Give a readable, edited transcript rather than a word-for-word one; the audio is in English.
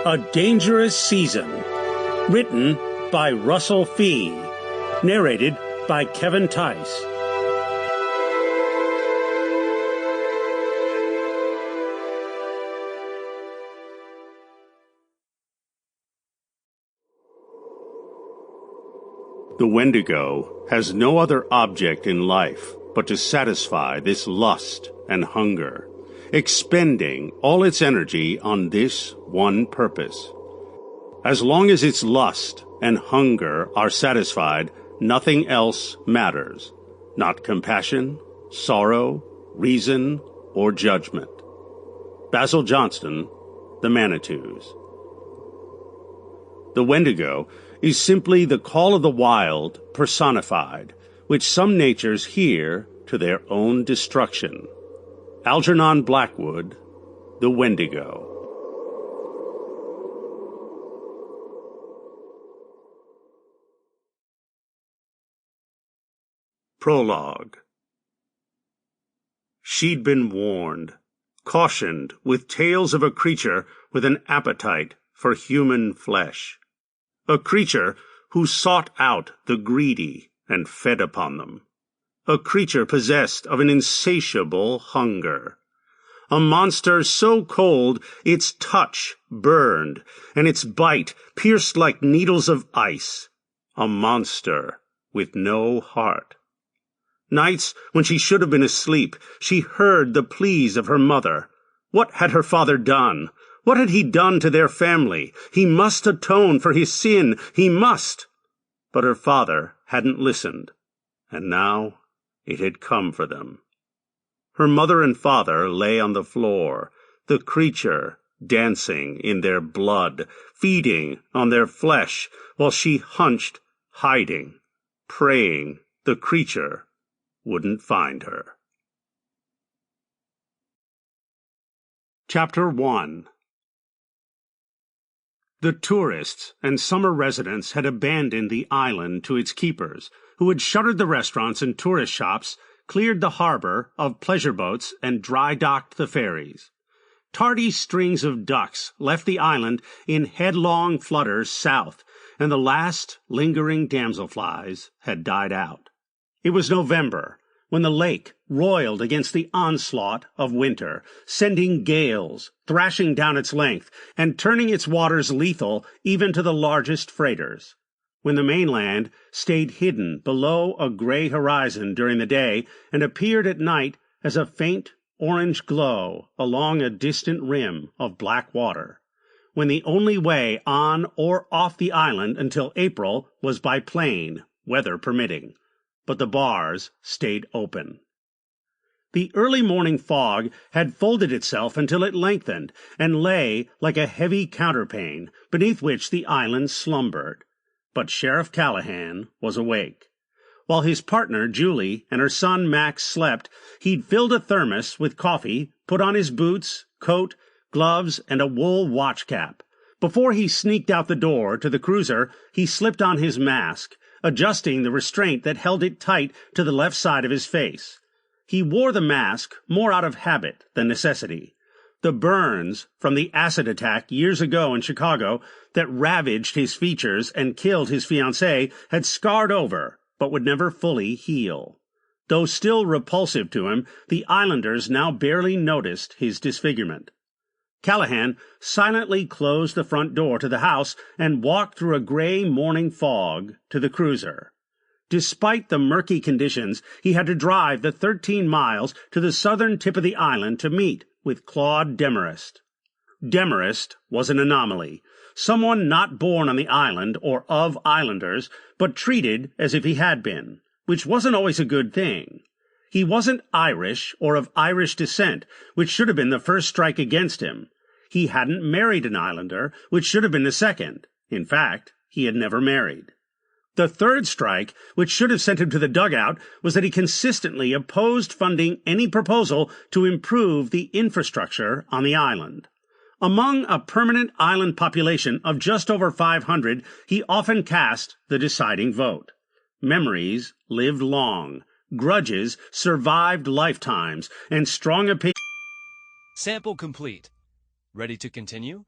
A Dangerous Season. Written by Russell Fee. Narrated by Kevin Theis. The Wendigo has no other object in life but to satisfy this lust and hunger, expending all its energy on this one purpose. As long as its lust and hunger are satisfied, nothing else matters, not compassion, sorrow, reason, or judgment. Basil Johnston, The Manitous. The Wendigo is simply the call of the wild personified, which some natures hear to their own destruction. Algernon Blackwood, The Wendigo. Prologue. She'd been warned, cautioned with tales of a creature with an appetite for human flesh. A creature who sought out the greedy and fed upon them. A creature possessed of an insatiable hunger. A monster so cold its touch burned, and its bite pierced like needles of ice. A monster with no heart. Nights when she should have been asleep, she heard the pleas of her mother. What had her father done? What had he done to their family? He must atone for his sin. He must. But her father hadn't listened, and now it had come for them. Her mother and father lay on the floor, the creature dancing in their blood, feeding on their flesh, while she hunched, hiding, praying the creature wouldn't find her. Chapter 1. The tourists and summer residents had abandoned the island to its keepers, who had shuttered the restaurants and tourist shops, cleared the harbor of pleasure boats, and dry-docked the ferries. Tardy strings of ducks left the island in headlong flutters south, and the last lingering damselflies had died out. It was November, when the lake roiled against the onslaught of winter, sending gales, thrashing down its length, and turning its waters lethal even to the largest freighters. When the mainland stayed hidden below a gray horizon during the day and appeared at night as a faint orange glow along a distant rim of black water. When the only way on or off the island until April was by plane, weather permitting. But the bars stayed open. The early morning fog had folded itself until it lengthened and lay like a heavy counterpane beneath which the island slumbered. But Sheriff Callahan was awake. While his partner, Julie, and her son, Max, slept, he'd filled a thermos with coffee, put on his boots, coat, gloves, and a wool watch cap. Before he sneaked out the door to the cruiser, he slipped on his mask, adjusting the restraint that held it tight to the left side of his face. He wore the mask more out of habit than necessity. The burns from the acid attack years ago in Chicago that ravaged his features and killed his fiancée had scarred over, but would never fully heal. Though still repulsive to him, the islanders now barely noticed his disfigurement. Callahan silently closed the front door to the house and walked through a gray morning fog to the cruiser. Despite the murky conditions, he had to drive the 13 miles to the southern tip of the island to meet with Claude Demarest. Demarest was an anomaly, someone not born on the island or of islanders, but treated as if he had been, which wasn't always a good thing. He wasn't Irish or of Irish descent, which should have been the first strike against him. He hadn't married an islander, which should have been the second. In fact, he had never married. The third strike, which should have sent him to the dugout, was that he consistently opposed funding any proposal to improve the infrastructure on the island. Among a permanent island population of just over 500, he often cast the deciding vote. Memories lived long, grudges survived lifetimes, and strong opinions. Sample complete. Ready to continue?